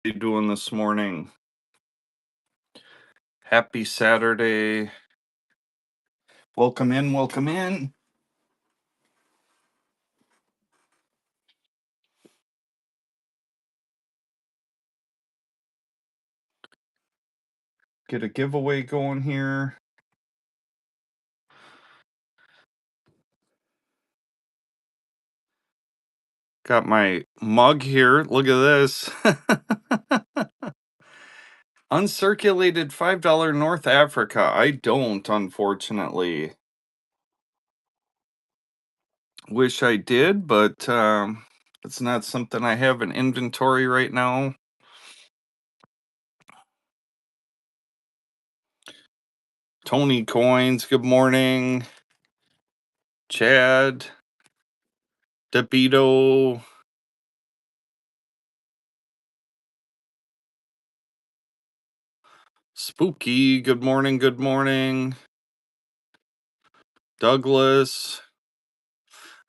you doing this morning? Happy Saturday. Welcome in, welcome in. Get a giveaway going here. Got my mug here. Look at this. Uncirculated $5 North Africa. I don't, unfortunately. Wish I did, but it's not something I have in inventory right now. Tony Coins, good morning. Chad, DeBito, Spooky, good morning, good morning. Douglas.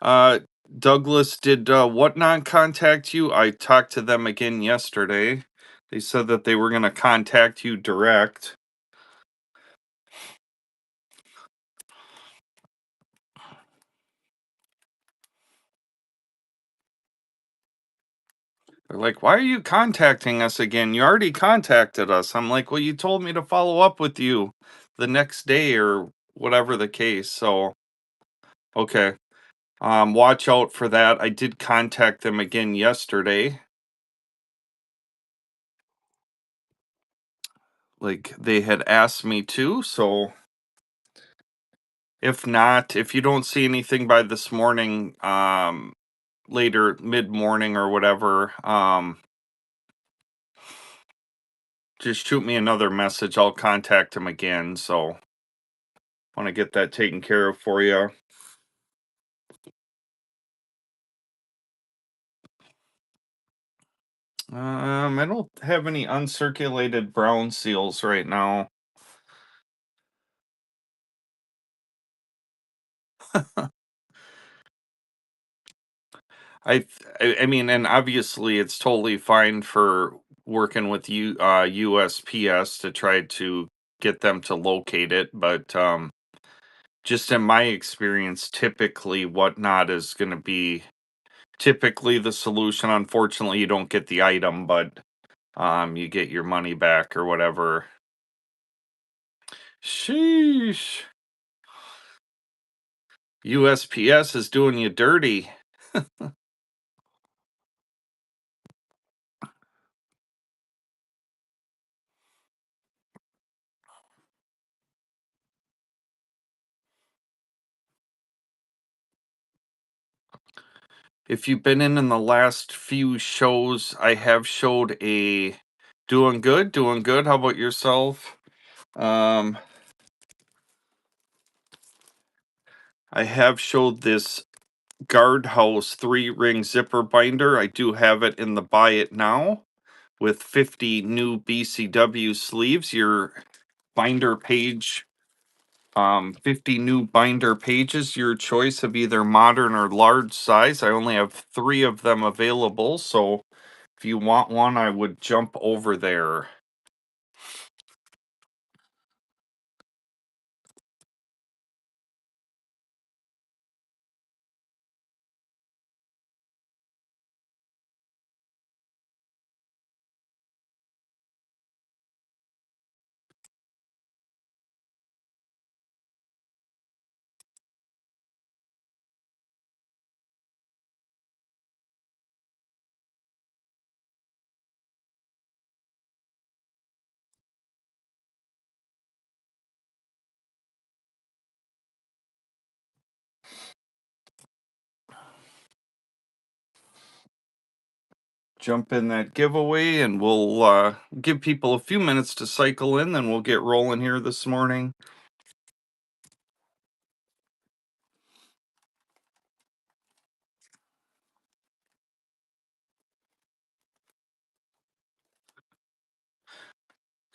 Uh, Douglas, did Whatnot contact you? I talked to them again yesterday. They said that they were going to contact you direct. They're like, why are you contacting us again? You already contacted us. I'm like, well, you told me to follow up with you the next day or whatever the case. So, okay. Watch out for that. I did contact them again yesterday. Like they had asked me to, so if not, if you don't see anything by this morning, later mid morning or whatever, just shoot me another message. I'll contact him again. So want to get that taken care of for you. I don't have any uncirculated brown seals right now. I, I mean, and obviously it's totally fine for working with USPS to try to get them to locate it, but just in my experience, typically whatnot is going to be typically the solution. Unfortunately, you don't get the item, but you get your money back or whatever. Sheesh. USPS is doing you dirty. If you've been in the last few shows, I have showed a doing good, doing good. How about yourself? Um, I have showed this Guardhouse 3-ring zipper binder. I do have it in the buy it now with 50 new BCW sleeves. Your binder page, 50 new binder pages, your choice of either modern or large size. I only have 3 of them available, so if you want one, I would jump over there. Jump in that giveaway and we'll give people a few minutes to cycle in, then we'll get rolling here this morning.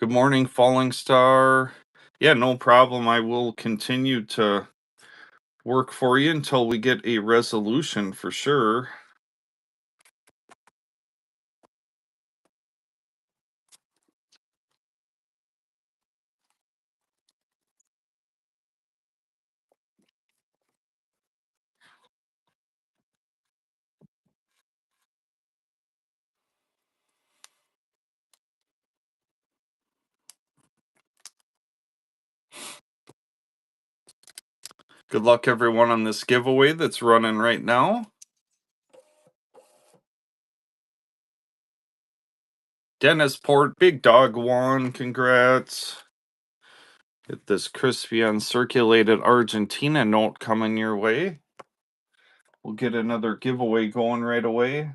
Good morning, Falling Star. Yeah, no problem. I will continue to work for you until we get a resolution for sure. Good luck, everyone, on this giveaway that's running right now. Dennis Port, Big Dog won. Congrats. Get this crispy uncirculated Argentina note coming your way. We'll get another giveaway going right away.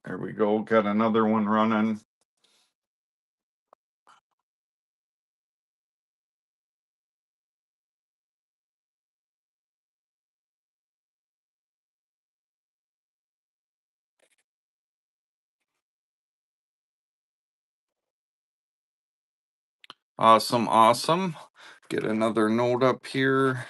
There we go. Got another one running. Awesome, awesome. Get another note up here.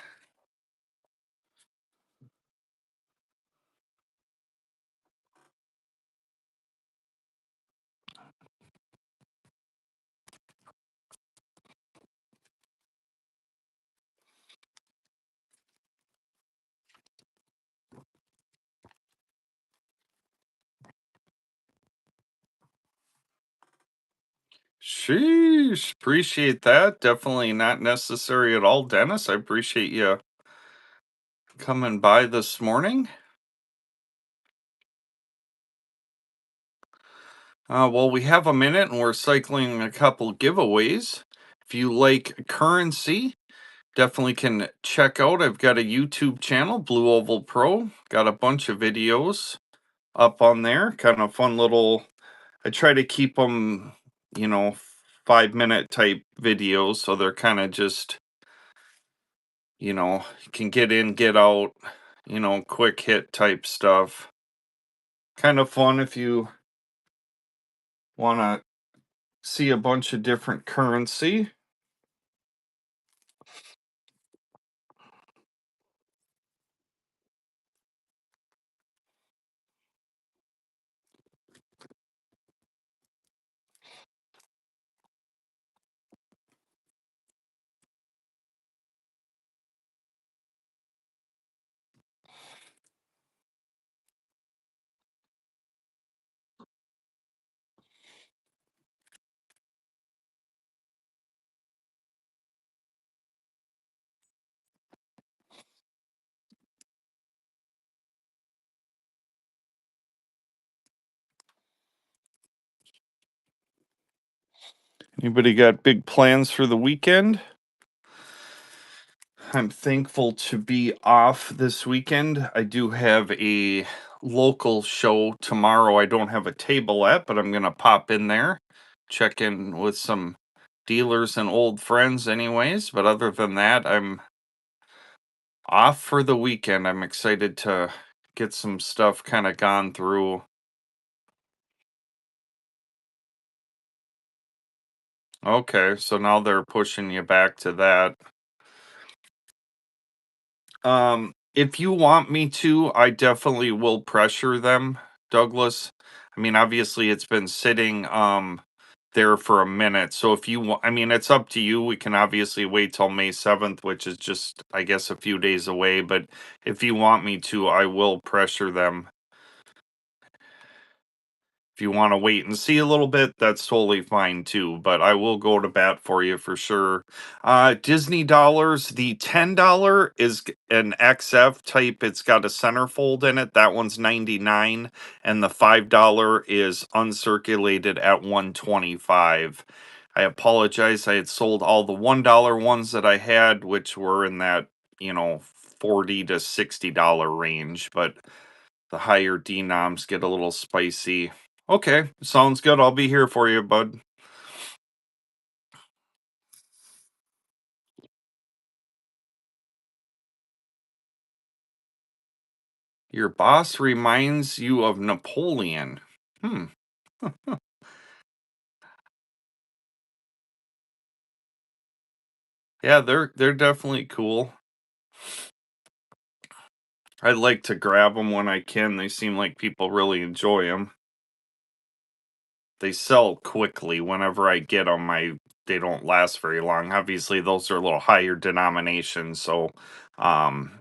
Sheesh. Appreciate that. Definitely not necessary at all, Dennis. I appreciate you coming by this morning. Well, we have a minute and we're cycling a couple giveaways. If you like currency, definitely can check out. I've got a YouTube channel, Blue Oval Pro. Got a bunch of videos up on there. Kind of fun little. I try to keep them, you know, 5 minute type videos, so they're kind of just, you can get in, get out, quick hit type stuff. Kind of fun if you want to see a bunch of different currency. Anybody got big plans for the weekend? I'm thankful to be off this weekend. I do have a local show tomorrow. I don't have a table at, but I'm going to pop in there, check in with some dealers and old friends, anyways. But other than that, I'm off for the weekend. I'm excited to get some stuff kind of gone through. Okay, so now they're pushing you back to that. If you want me to, I definitely will pressure them, Douglas. I mean, obviously it's been sitting there for a minute. So if you want, I mean, it's up to you. We can obviously wait till May 7th, which is just I guess a few days away, but if you want me to, I will pressure them. If you want to wait and see a little bit, that's totally fine too, but I will go to bat for you for sure. Disney dollars, the $10 is an XF type. It's got a centerfold in it. That one's 99, and the $5 is uncirculated at 125. I apologize. I had sold all the $1 ones that I had, which were in that, 40 to $60 range, but the higher denoms get a little spicy. Okay, sounds good. I'll be here for you, bud. Your boss reminds you of Napoleon. Hmm. Yeah, they're definitely cool. I like to grab them when I can. They seem like people really enjoy them. They sell quickly whenever I get them. they don't last very long. Obviously, those are a little higher denomination, so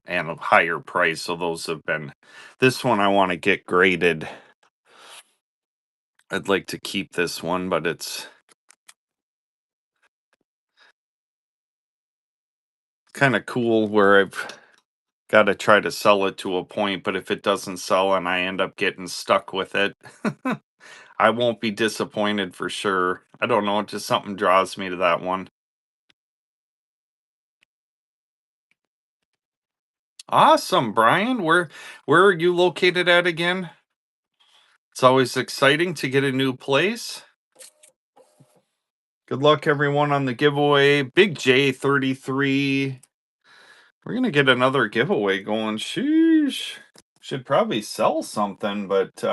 and a higher price. So those have been. This one I want to get graded. I'd like to keep this one, but it's kind of cool where I've got to try to sell it to a point, but if it doesn't sell and I end up getting stuck with it, I won't be disappointed for sure. I don't know, just something draws me to that one. Awesome, Brian. Where are you located at again? It's always exciting to get a new place. Good luck everyone on the giveaway. Big J 33. We're gonna get another giveaway going. Sheesh. Should probably sell something, but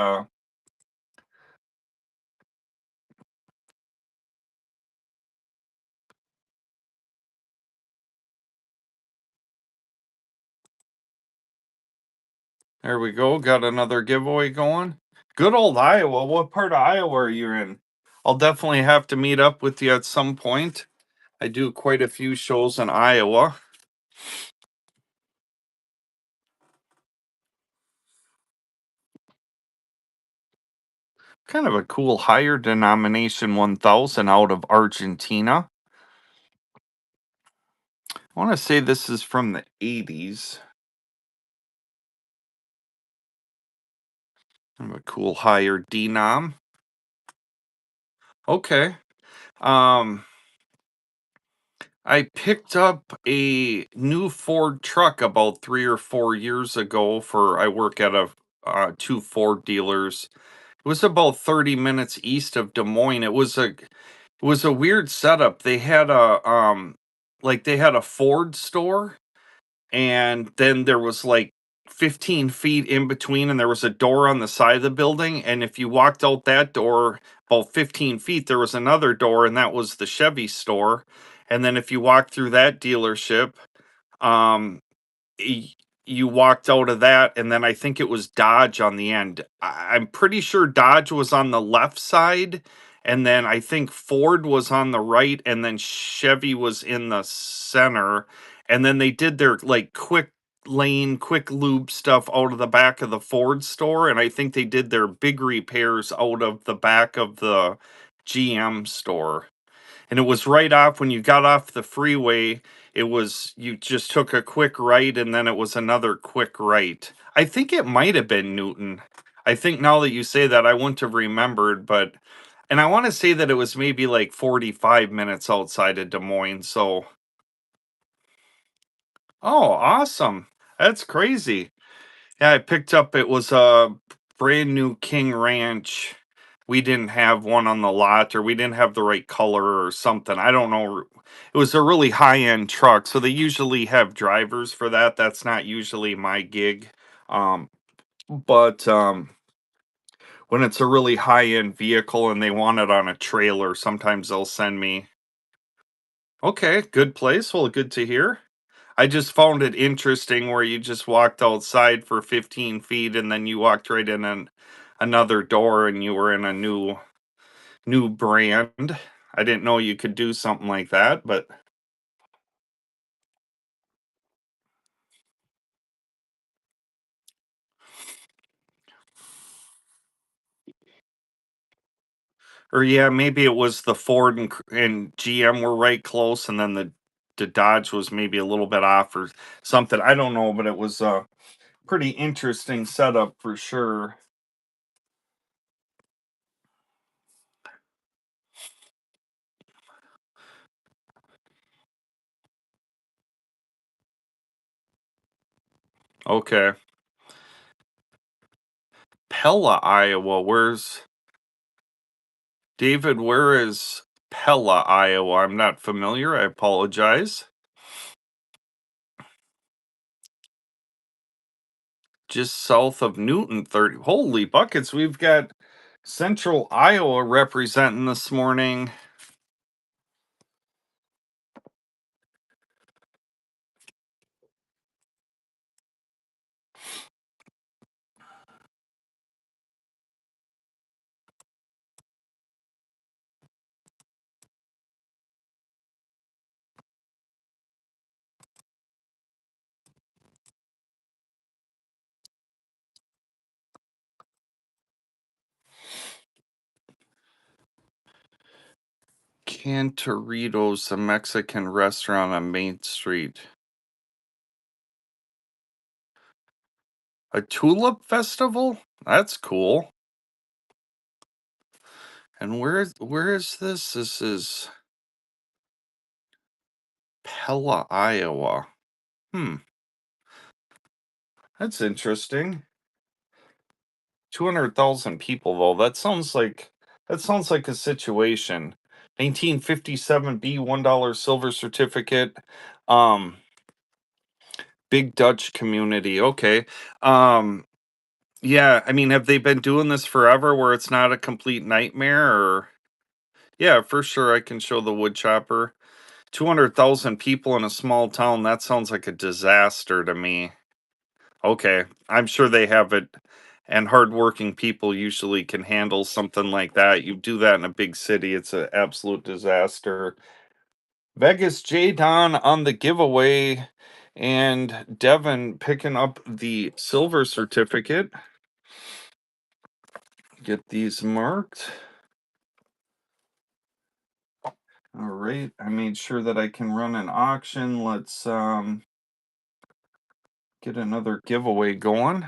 there we go. Got another giveaway going. Good old Iowa. What part of Iowa are you in? I'll definitely have to meet up with you at some point. I do quite a few shows in Iowa. Kind of a cool higher denomination 1000 out of Argentina. I want to say this is from the 80s. Kind of a cool higher denom. Okay. Um I picked up a new Ford truck about 3 or 4 years ago. For I work at a two Ford dealers. It was about 30 minutes east of Des Moines. It was a weird setup. They had a like they had a Ford store, and then there was like 15 feet in between, and there was a door on the side of the building, and if you walked out that door about 15 feet, there was another door, and that was the Chevy store. And then if you walked through that dealership, um y- you walked out of that, and then I think it was Dodge on the end. I'm pretty sure Dodge was on the left side, and then I think Ford was on the right, and then Chevy was in the center. And then they did their like quick lane, quick lube stuff out of the back of the Ford store, and I think they did their big repairs out of the back of the GM store. And it was right off when you got off the freeway. It was, you just took a quick right, and then it was another quick right. I think it might have been Newton. I think now that you say that, I wouldn't have remembered, but and I want to say that it was maybe like 45 minutes outside of Des Moines. So, oh, awesome. That's crazy. Yeah, I picked up, it was a brand new King Ranch. We didn't have one on the lot, or we didn't have the right color or something. I don't know. It was a really high-end truck, so they usually have drivers for that. That's not usually my gig. Um, but when it's a really high-end vehicle and they want it on a trailer, sometimes they'll send me. Okay, good place. Well, good to hear. I just found it interesting where you just walked outside for 15 feet, and then you walked right in another door, and you were in a new brand. I didn't know you could do something like that, but or yeah, maybe it was the Ford and GM were right close, and then the Dodge was maybe a little bit off or something. I don't know, but it was a pretty interesting setup for sure. Okay. Pella, Iowa. Where's David? Where is Pella, Iowa? I'm not familiar. I apologize. Just south of Newton, 30. Holy buckets. We've got Central Iowa representing this morning. Cantoritos, a Mexican restaurant on Main Street. A tulip festival? That's cool. And where is this? This is Pella, Iowa. Hmm, that's interesting. 200,000 people though. That sounds like a situation. 1957 B $1 silver certificate. Um Big Dutch community. Okay. Um yeah, I mean, have they been doing this forever where it's not a complete nightmare or yeah, for sure I can show the wood chopper. 200,000 people in a small town, that sounds like a disaster to me. Okay, I'm sure they have it, and hardworking people usually can handle something like that. You do that in a big city, it's an absolute disaster. Vegas J Don on the giveaway, and Devin picking up the silver certificate. Get these marked. All right, I made sure that I can run an auction. Let's get another giveaway going.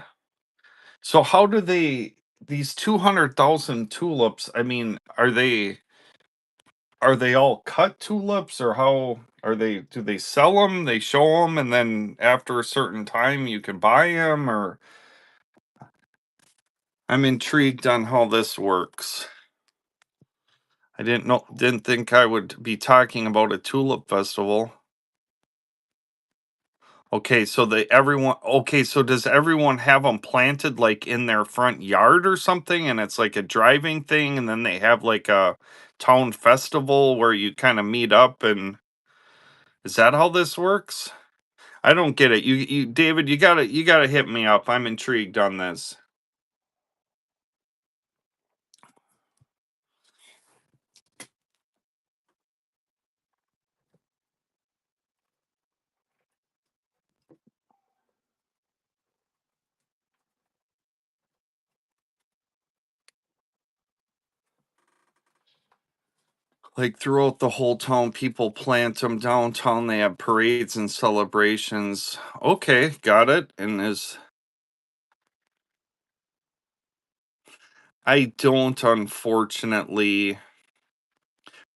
So how do they these 200,000 tulips, I mean, are they all cut tulips or how are they do they sell them? They show them and then after a certain time you can buy them or I'm intrigued on how this works. I didn't think I would be talking about a tulip festival. Okay, so does everyone have them planted like in their front yard or something and it's like a driving thing and then they have like a town festival where you kind of meet up and is that how this works? I don't get it. You David, you got to hit me up. I'm intrigued on this. Like throughout the whole town people plant them downtown. They have parades and celebrations. Okay, got it. And is I don't unfortunately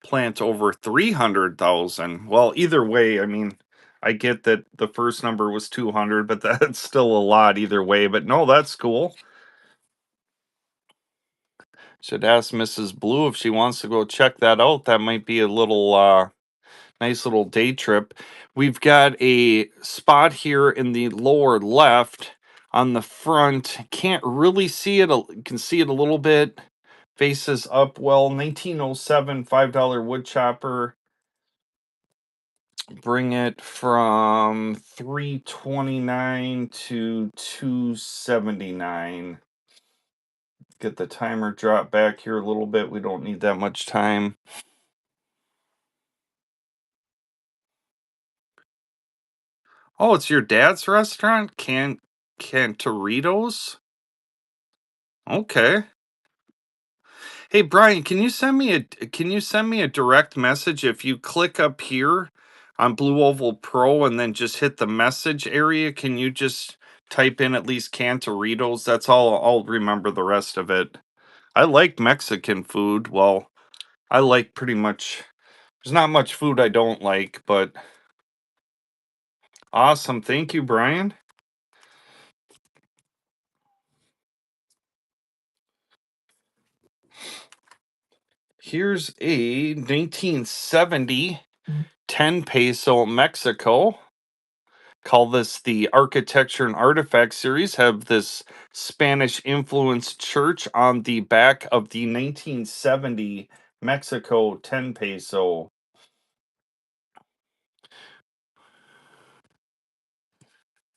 plant over 300,000. Well, either way, I mean, I get that the first number was 200, but that's still a lot either way. But no, that's cool. Should ask Mrs. Blue if she wants to go check that out. That might be a little nice little day trip. We've got a spot here in the lower left on the front. Can't really see it. Can see it a little bit. Faces up well. 1907 $5 wood chopper. Bring it from 329 to 279. Get the timer drop back here a little bit. We don't need that much time. Oh, it's your dad's restaurant? Cantoritos? Okay. Hey Brian, can you send me a direct message if you click up here on Blue Oval Pro and then just hit the message area? Can you just type in at least Cantoritos? That's all I'll remember the rest of it. I like Mexican food. Well, I like pretty much there's not much food I don't like, but awesome. Thank you, Brian. Here's a 1970 10 peso Mexico. Call this the Architecture and Artifact series. Have this Spanish influenced church on the back of the 1970 Mexico 10 peso.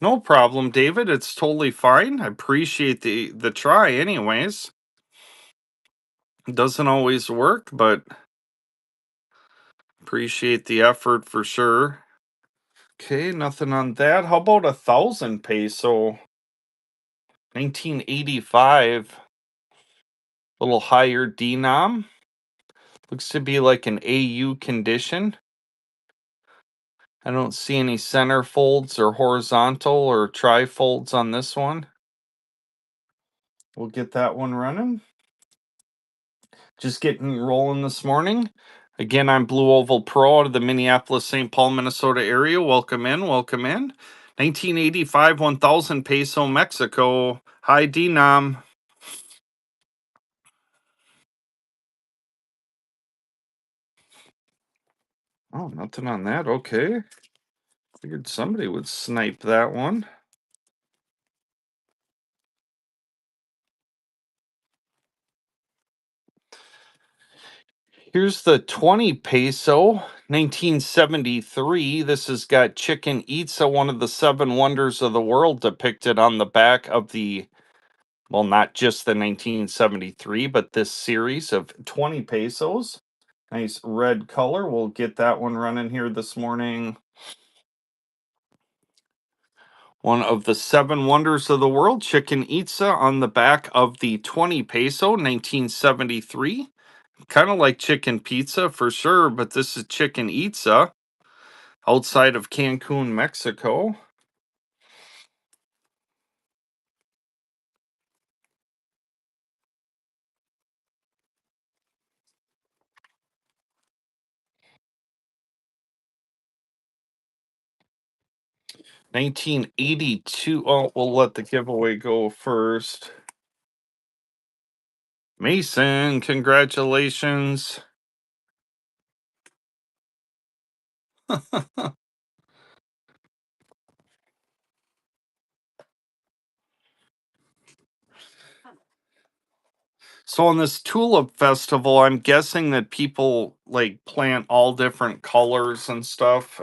No problem, David. It's totally fine. I appreciate the try anyways. It doesn't always work, but appreciate the effort for sure. Okay, nothing on that. How about 1,000 peso? 1985. Little higher denom. Looks to be like an AU condition. I don't see any center folds or horizontal or trifolds on this one. We'll get that one running. Just getting rolling this morning. Again, I'm Blue Oval Pro out of the Minneapolis, St. Paul, Minnesota area. Welcome in, welcome in. 1985, 1,000 peso Mexico. Hi, Denom. Oh, nothing on that. Okay. Figured somebody would snipe that one. Here's the 20 peso, 1973. This has got Chicken Itza, one of the seven wonders of the world, depicted on the back of the, well, not just the 1973, but this series of 20 pesos. Nice red color. We'll get that one running here this morning. One of the seven wonders of the world, Chicken Itza, on the back of the 20 peso, 1973. Kind of like chicken pizza for sure, but this is Chicken Itza outside of Cancun, Mexico. $1982. Oh, we'll let the giveaway go first. Mason, congratulations. So on this tulip festival, I'm guessing that people like plant all different colors and stuff.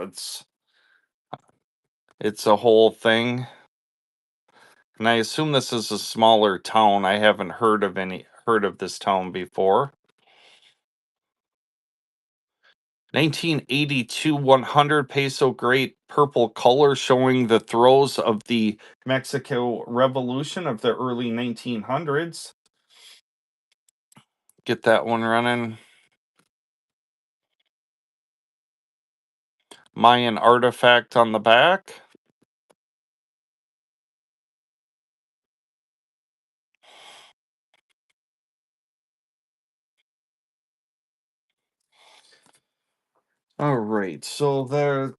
It's a whole thing. And I assume this is a smaller town. I haven't heard of this town before. 1982 100 peso great purple color showing the throes of the Mexico Revolution of the early 1900s. Get that one running. Mayan artifact on the back. All right, so there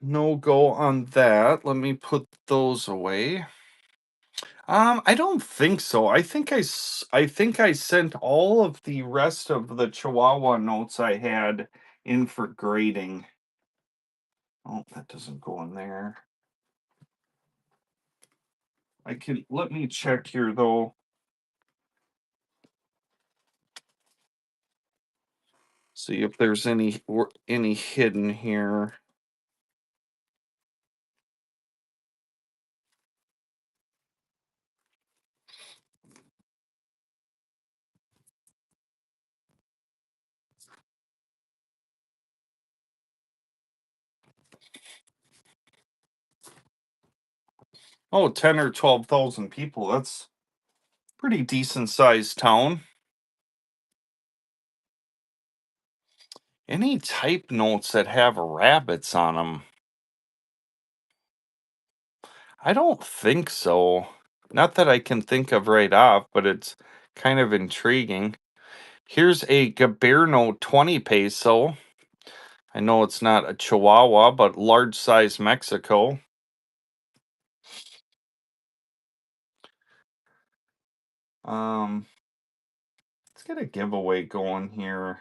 no go on that. Let me put those away. I don't think so. I think I sent all of the rest of the Chihuahua notes I had in for grading. Oh, that doesn't go in there. I can let me check here though. See if there's any hidden here. Oh, 10 or 12,000 people. That's pretty decent sized town. Any type notes that have rabbits on them? I don't think so. Not that I can think of right off, but it's kind of intriguing. Here's a Gobierno 20 peso. I know it's not a Chihuahua, but large size Mexico. Um, let's get a giveaway going here.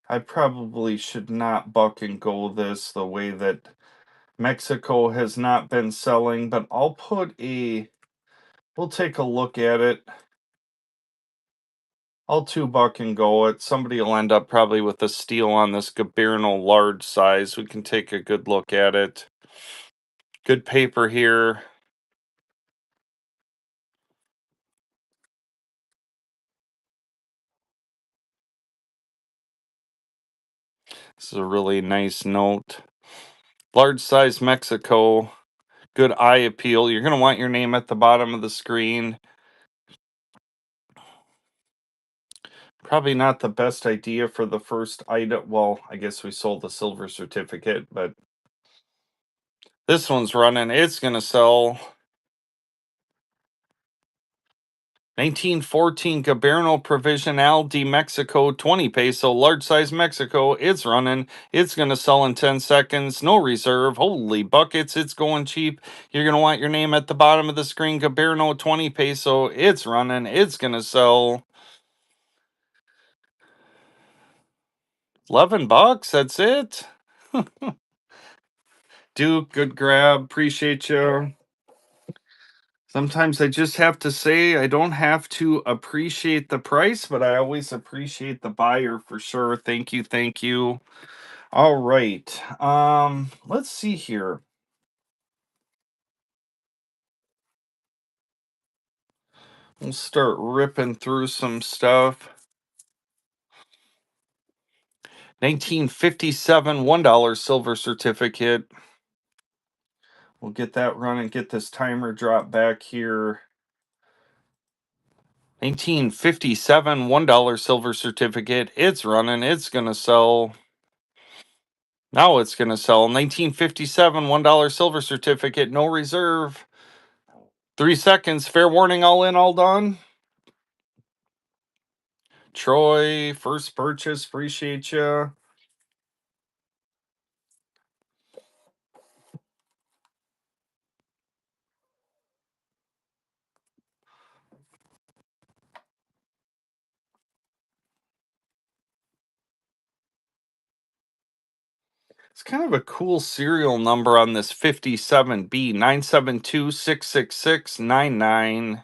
I probably should not buck and go this the way that Mexico has not been selling, but we'll take a look at it. I'll two buck and go it. Somebody will end up probably with a steal on this Gobierno large size. We can take a good look at it. Good paper here. This is a really nice note. Large size Mexico. Good eye appeal. You're going to want your name at the bottom of the screen. Probably not the best idea for the first item. Well, I guess we sold the silver certificate, but this one's running. It's going to sell. 1914 Gobierno Provisional de Mexico, 20 peso, large size Mexico. It's running. It's going to sell in 10 seconds. No reserve. Holy buckets. It's going cheap. You're going to want your name at the bottom of the screen. Gobierno, 20 peso. It's running. It's going to sell. $11. That's it. Duke, good grab. Appreciate you. Sometimes I just have to say I don't have to appreciate the price, but I always appreciate the buyer for sure. Thank you, thank you. All right. Let's see here. We'll start ripping through some stuff. 1957 $1 silver certificate. We'll get that running, get this timer drop back here. 1957 $1 silver certificate. It's running. It's going to sell. Now it's going to sell. 1957 $1 silver certificate. No reserve. 3 seconds. Fair warning. All in, all done. Troy, first purchase. Appreciate you. It's kind of a cool serial number on this 57B 972-666-99.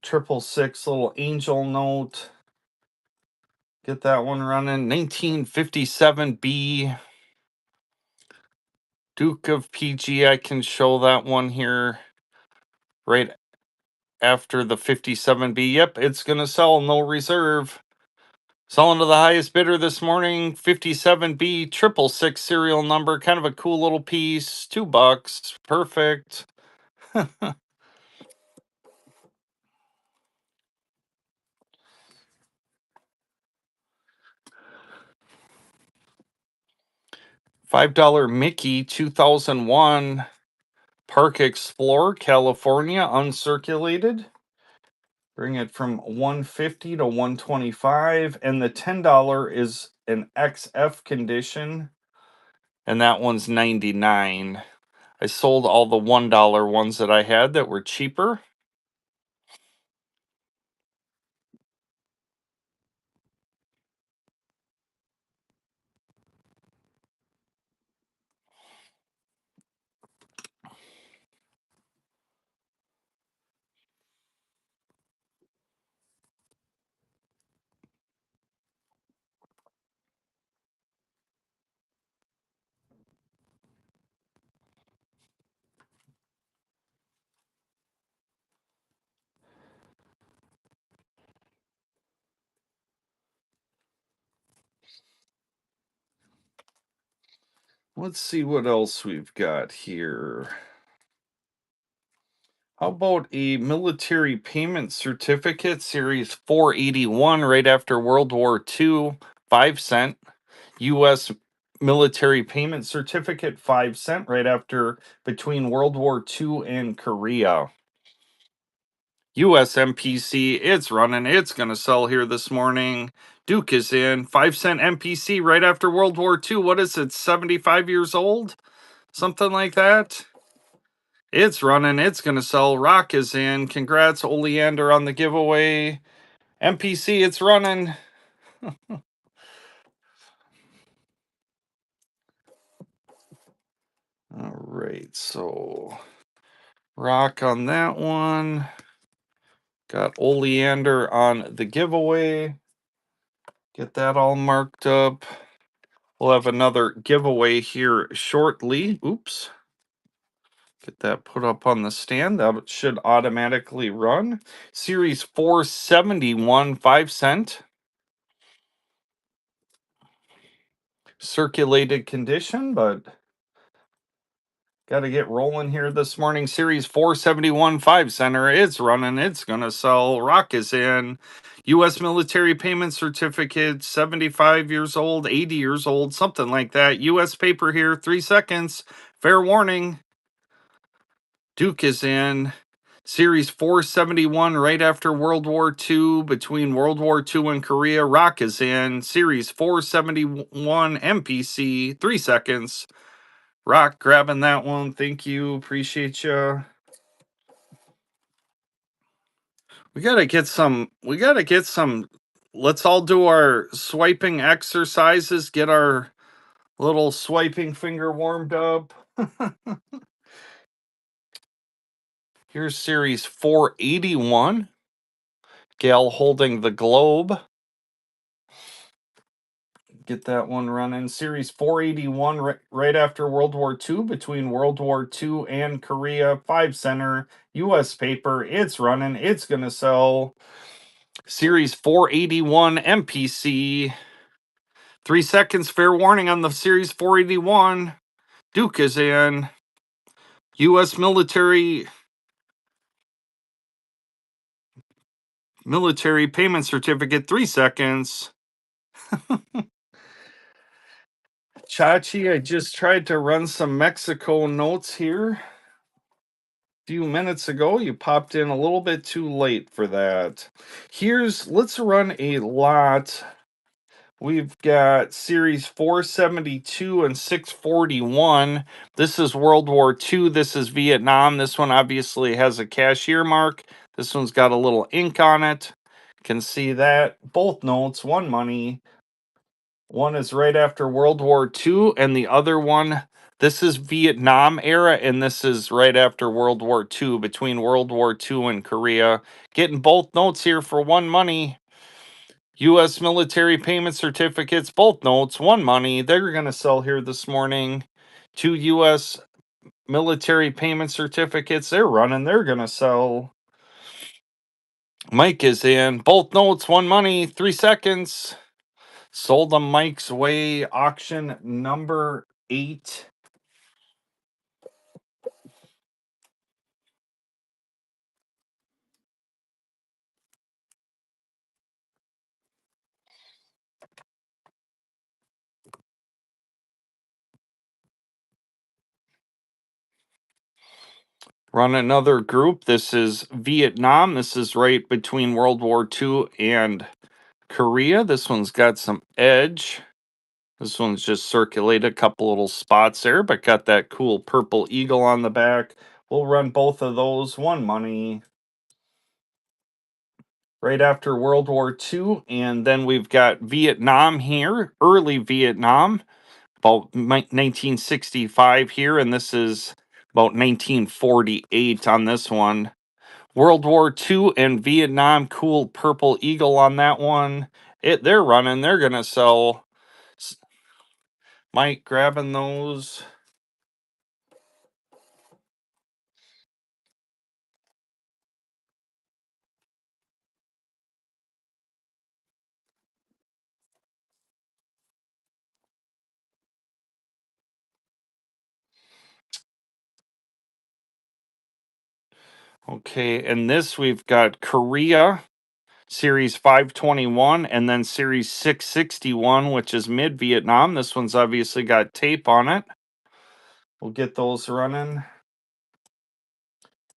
666 little angel note. Get that one running. 1957B Duke of PG. I can show that one here right after the 57B. Yep, it's going to sell. No reserve. Selling to the highest bidder this morning, 57B 666 serial number. Kind of a cool little piece. $2. Perfect. $5 Mickey 2001 Park Explorer, California, uncirculated. Bring it from 150 to 125. And the $10 is an XF condition. And that one's 99. I sold all the $1 ones that I had that were cheaper. Let's see what else we've got here. How about a military payment certificate, series 481, right after World War II, 5 cent. U.S. military payment certificate, 5 cent, right after between World War II and Korea. US MPC, it's running. It's going to sell here this morning. Duke is in. 5 cent MPC right after World War II. What is it, 75 years old? Something like that. It's running. It's going to sell. Rock is in. Congrats, Oleander, on the giveaway. MPC, it's running. All right, so Rock on that one. Got Oleander on the giveaway. Get that all marked up. We'll have another giveaway here shortly. Oops. Get that put up on the stand. That should automatically run. Series 471, 5 cent. circulated condition, but got to get rolling here this morning. Series 471 5 center. It's running. It's going to sell. Rock is in. U.S. military payment certificate, 75 years old, 80 years old, something like that. U.S. paper here, 3 seconds. Fair warning. Duke is in. Series 471 right after World War II, between World War II and Korea. Rock is in. Series 471 MPC, 3 seconds. Rock grabbing that one. Thank you. Appreciate you. We got to get some. Let's all do our swiping exercises. Get our little swiping finger warmed up. Here's series 481. Gal holding the globe. Get that one running. Series 481 right after World War II, between World War II and Korea. 5 center. U.S. paper. It's running. It's going to sell. Series 481 MPC. 3 seconds. Fair warning on the Series 481. Duke is in. U.S. military payment certificate. 3 seconds. Chachi, I just tried to run some Mexico notes here few minutes ago. You popped in a little bit too late for that. Let's run a lot. We've got series 472 and 641. This is World War II. This is Vietnam. This one obviously has a cashier mark. This one's got a little ink on it. Can see that. Both notes, one money. One is right after World War II, and the other one, this is Vietnam era, and this is right after World War II, between World War II and Korea. Getting both notes here for one money. U.S. military payment certificates, both notes, one money. They're going to sell here this morning. 2 U.S. military payment certificates, they're running. They're going to sell. Mike is in. Both notes, one money, 3 seconds. Sold them Mike's way. Auction number 8. Run another group. This is Vietnam. This is right between World War II and Korea. This one's got some edge. This one's just circulated a couple little spots there, but got that cool purple eagle on the back. We'll run both of those. One money. Right after World War II. And then we've got Vietnam here, early Vietnam, about 1965 here. And this is about 1948 on this one. World War II and Vietnam, cool purple eagle on that one. They're running. They're gonna sell. Mike grabbing those. Okay, and this we've got Korea Series 521 and then Series 661, which is mid Vietnam. This one's obviously got tape on it. We'll get those running.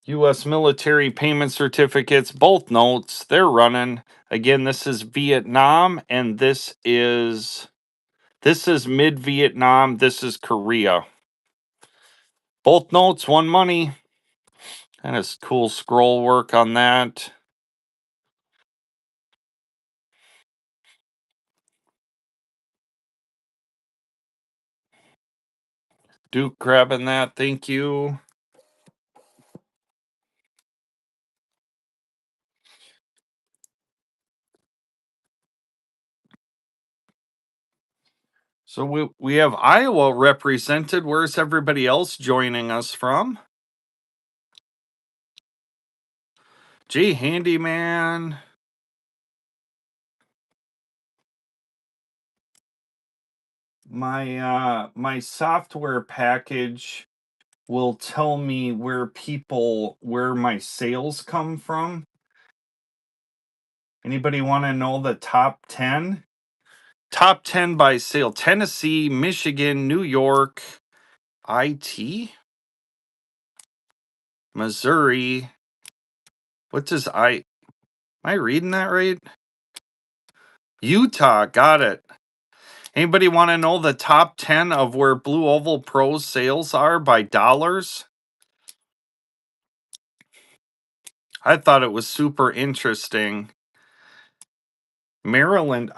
U.S. military payment certificates, both notes, they're running. Again, this is Vietnam, and this is mid Vietnam. This is Korea. Both notes, one money. And it's cool scroll work on that. Duke grabbing that. Thank you. So we have Iowa represented. Where's everybody else joining us from? Gee, handyman. my software package will tell me where my sales come from. Anybody want to know the top 10? Top 10 by sale: Tennessee, Michigan, New York, IT, Missouri. What does am I reading that right? Utah, got it. Anybody want to know the top 10 of where Blue Oval Pro's sales are by dollars? I thought it was super interesting. Maryland.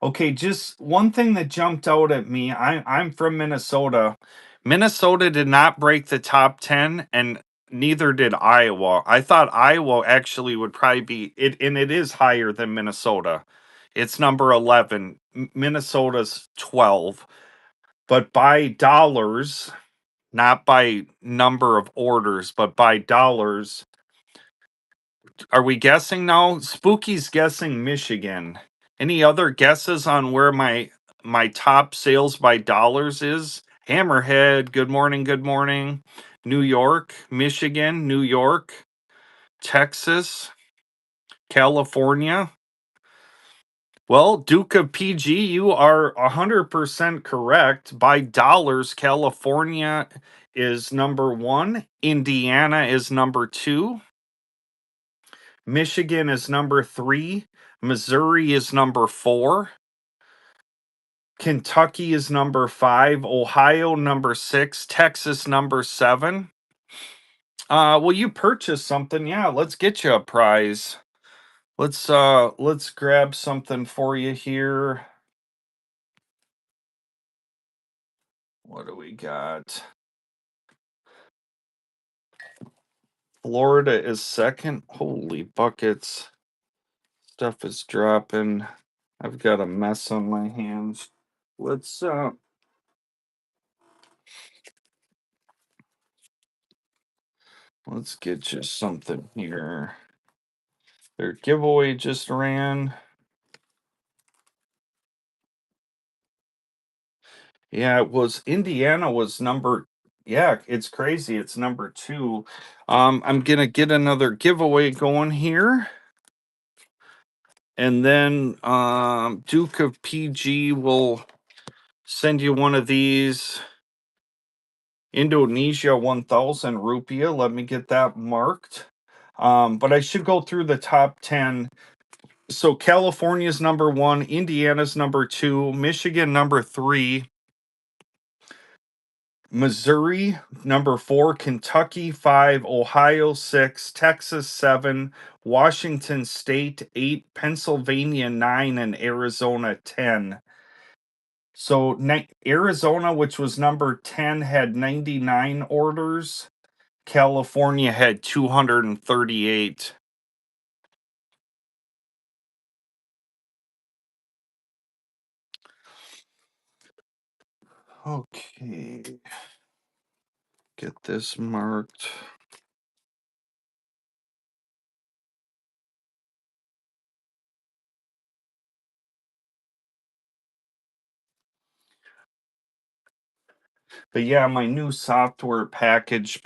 Okay, just one thing that jumped out at me. I'm from Minnesota. Minnesota did not break the top 10, and neither did Iowa. I thought Iowa actually would probably be it, and it is higher than Minnesota. It's number 11. Minnesota's 12. But by dollars, not by number of orders, but by dollars. Are we guessing now? Spooky's guessing Michigan. Any other guesses on where my top sales by dollars is? Hammerhead, good morning, good morning. New York, Michigan, New York, Texas, California. Well, Duke of PG, you are 100% correct. By dollars, California is number 1, Indiana is number 2, Michigan is number 3, Missouri is number 4, Kentucky is number 5, Ohio number 6, Texas number 7. Well, you purchased something. Yeah, let's get you a prize. Let's grab something for you here. What do we got? Florida is second. Holy buckets. Stuff is dropping. I've got a mess on my hands. Let's let's get you something here. Their giveaway just ran. Yeah, it was Indiana was number. Yeah, it's crazy. It's number 2. I'm gonna get another giveaway going here. And then Duke of PG will send you one of these. Indonesia 1000 rupiah. Let me get that marked. But I should go through the top 10. So California's number 1, Indiana's number 2, Michigan number 3, Missouri number 4, Kentucky 5, Ohio 6, Texas 7, Washington State 8, Pennsylvania 9, and Arizona 10. So Arizona, which was number 10, had 99 orders. California had 238. Okay. Get this marked. But yeah, my new software package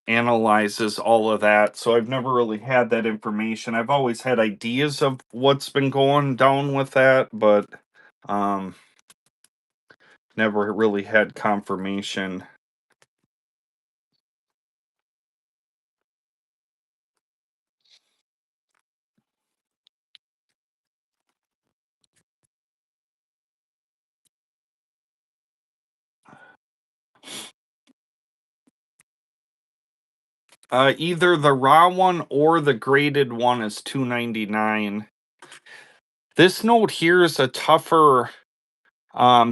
analyzes all of that. So I've never really had that information. I've always had ideas of what's been going down with that, but um never really had confirmation. Either the raw one or the graded one is $2.99. This note here is a tougher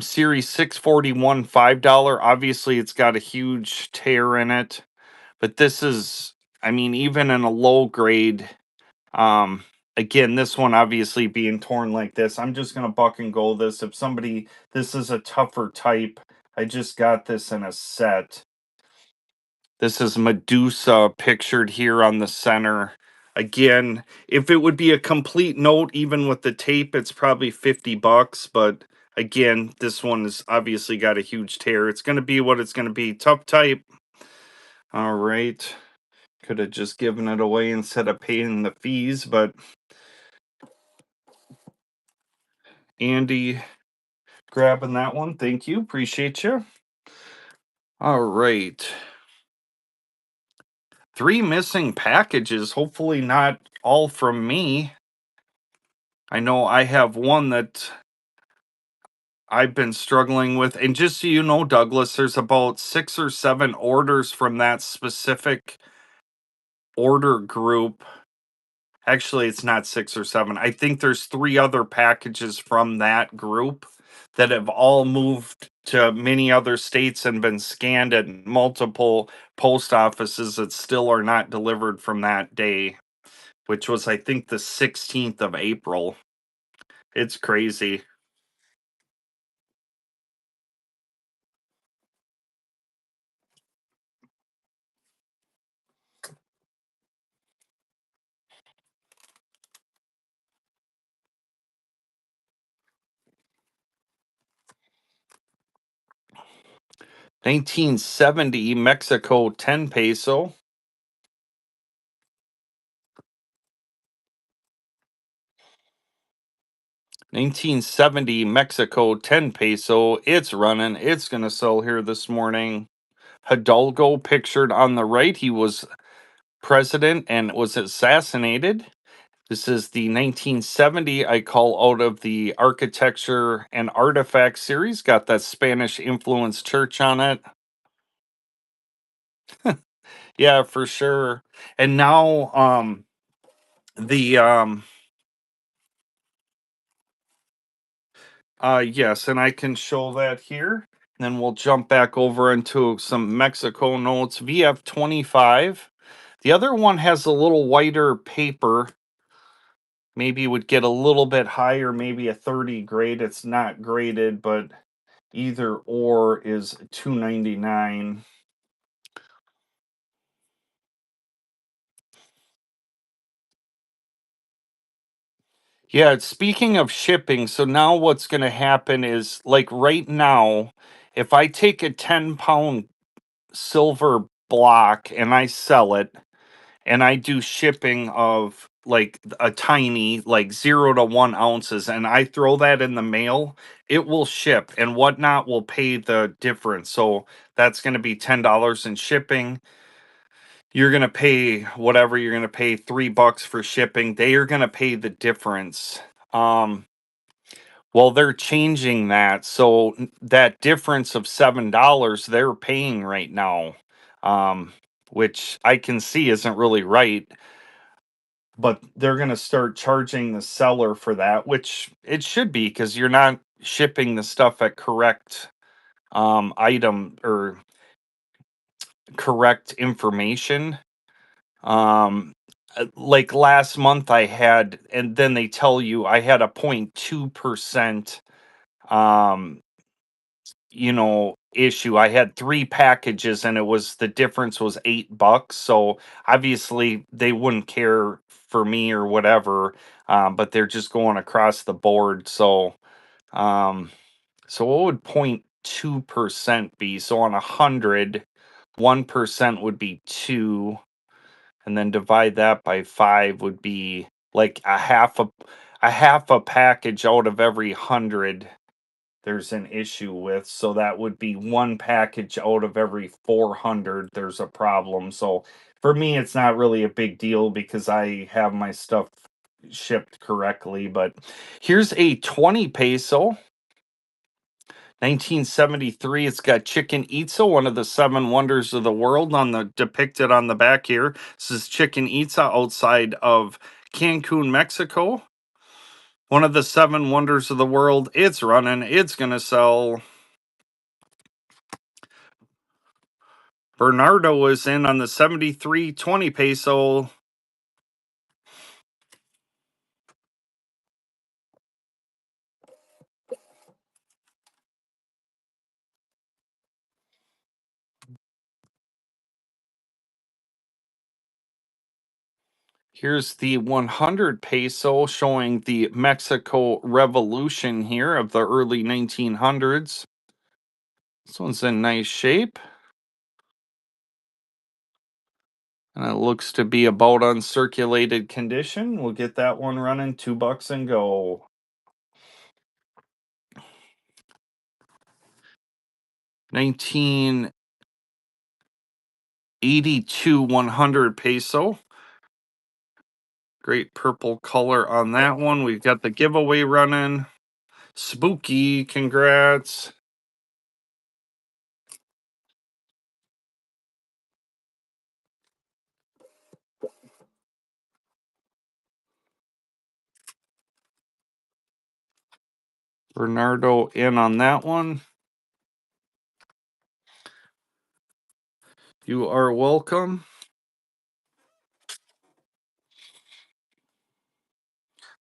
series 641 $5. Obviously it's got a huge tear in it, but this is, I mean, even in a low grade, again, this one obviously being torn like this, I'm just gonna buck and go this. If somebody, this is a tougher type, I just got this in a set. This is Medusa pictured here on the center. Again, if it would be a complete note, even with the tape, it's probably $50, but Again, this one has obviously got a huge tear. It's going to be what it's going to be. Tough type. All right. Could have just given it away instead of paying the fees, but Andy grabbing that one. Thank you. Appreciate you. All right. 3 missing packages. Hopefully, not all from me. I know I have one that I've been struggling with. And just so you know, Douglas, there's about 6 or 7 orders from that specific order group. Actually, it's not 6 or 7. I think there's 3 other packages from that group that have all moved to many other states and been scanned at multiple post offices that still are not delivered from that day, which was, I think, the 16th of April. It's crazy. 1970 Mexico 10 peso. 1970 Mexico 10 peso. It's running. It's going to sell here this morning. Hidalgo pictured on the right. He was president and was assassinated. This is the 1970 I call out of the Architecture and Artifact series. Got that Spanish influenced church on it. Yeah, for sure. And now the yes, and I can show that here. Then we'll jump back over into some Mexico notes. VF25. The other one has a little whiter paper. Maybe would get a little bit higher, maybe a 30 grade. It's not graded, but either or is 299. Yeah, speaking of shipping, so now what's going to happen is like right now, if I take a 10-pound silver block and I sell it, and I do shipping of like a tiny, like 0 to 1 ounces, and I throw that in the mail, it will ship and whatnot will pay the difference. So that's going to be $10 in shipping. You're going to pay whatever you're going to pay, $3 for shipping. They are going to pay the difference. Um, well, they're changing that. So that difference of $7 they're paying right now, which I can see isn't really right, but they're going to start charging the seller for that, which it should be because you're not shipping the stuff at correct item or correct information. um like last month I had, and then they tell you I had a 0.2% um issue. I had 3 packages and it was the difference was $8. So obviously they wouldn't care for me or whatever, but they're just going across the board. Um, so what would 0.2% be? So on 100, 1% would be 2, and then divide that by 5 would be like a half a package out of every 100 there's an issue with. So that would be 1 package out of every 400 there's a problem. So for me it's not really a big deal because I have my stuff shipped correctly. But here's a 20 peso 1973. It's got Chicken Itza, one of the 7 wonders of the world, on the depicted on the back here. This is Chicken Itza outside of Cancun, Mexico. One of the 7 wonders of the world. It's running. It's going to sell. Bernardo was in on the 73.20 peso. Here's the 100 peso showing the Mexico Revolution here of the early 1900s. This one's in nice shape. And it looks to be about uncirculated condition. We'll get that one running, $2 and go. 1982 100 peso. Great purple color on that one. We've got the giveaway running. Spooky, congrats. Bernardo in on that one. You are welcome.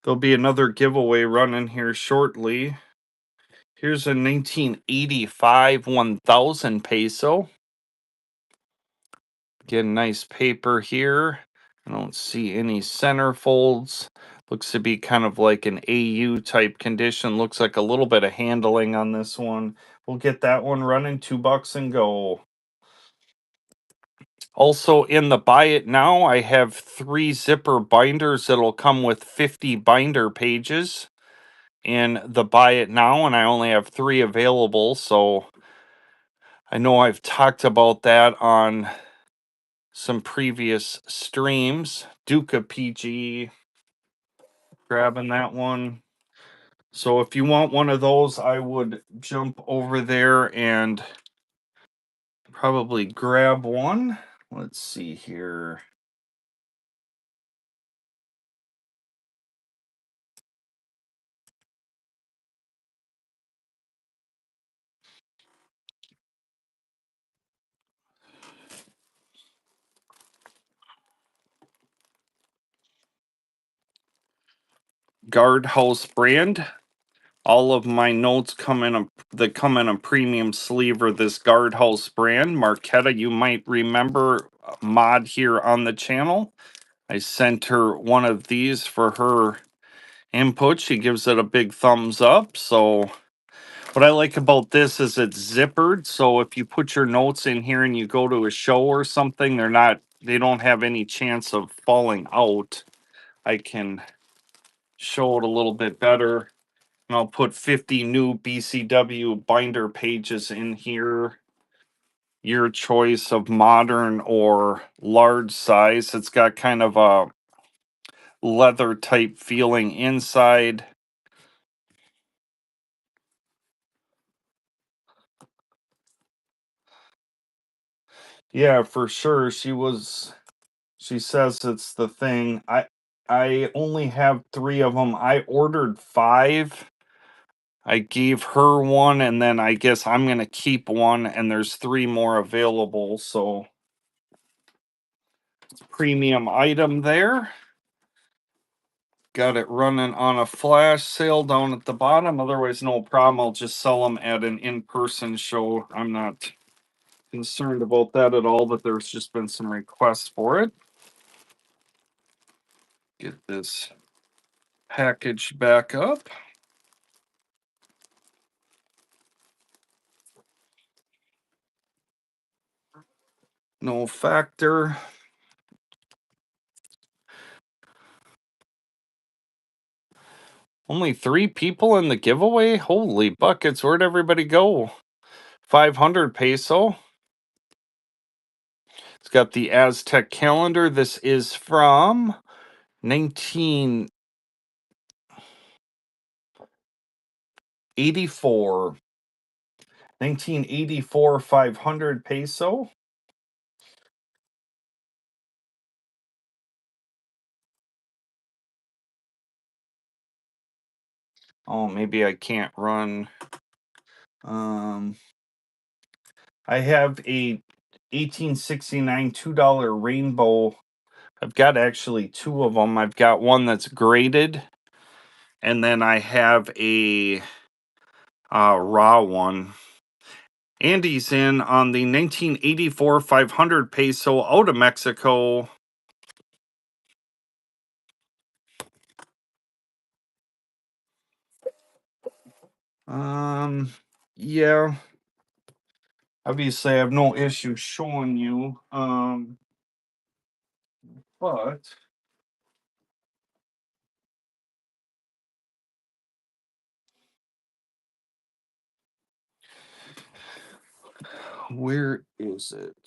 There'll be another giveaway running here shortly. Here's a 1985 1000 peso. Again, nice paper here. I don't see any center folds. Looks to be kind of like an AU type condition. Looks like a little bit of handling on this one. We'll get that one running, $2 and go. Also in the buy it now, I have 3 zipper binders that'll come with 50 binder pages in the buy it now, and I only have 3 available. So I know I've talked about that on some previous streams. Duca PG, grabbing that one. So if you want one of those, I would jump over there and probably grab one. Let's see here. Guardhouse brand. All of my notes come in a premium sleeve this Guardhouse brand. Marquetta, you might remember, mod here on the channel. I sent her one of these for her input. She gives it a big thumbs up. So what I like about this is it's zippered. So if you put your notes in here and you go to a show or something, they don't have any chance of falling out. I can show it a little bit better. And I'll put 50 new BCW binder pages in here. Your choice of modern or large size. It's got kind of a leather type feeling inside. Yeah, for sure. She says it's the thing. I only have 3 of them. I ordered 5. I gave her one, and then I guess I'm gonna keep one, and there's 3 more available. So premium item there. Got it running on a flash sale down at the bottom. Otherwise, no problem. I'll just sell them at an in-person show. I'm not concerned about that at all, but there's just been some requests for it. Get this package back up. No factor. Only 3 people in the giveaway? Holy buckets, where'd everybody go? 500 peso. It's got the Aztec calendar. This is from 1984. 1984, 500 peso. Oh, maybe I can't run. I have a 1869 $2 rainbow. I've got actually 2 of them. I've got one that's graded, and then I have a raw one. Andy's in on the 1984 500 peso out of Mexico. Um, yeah. Obviously, I have no issue showing you. But where is it?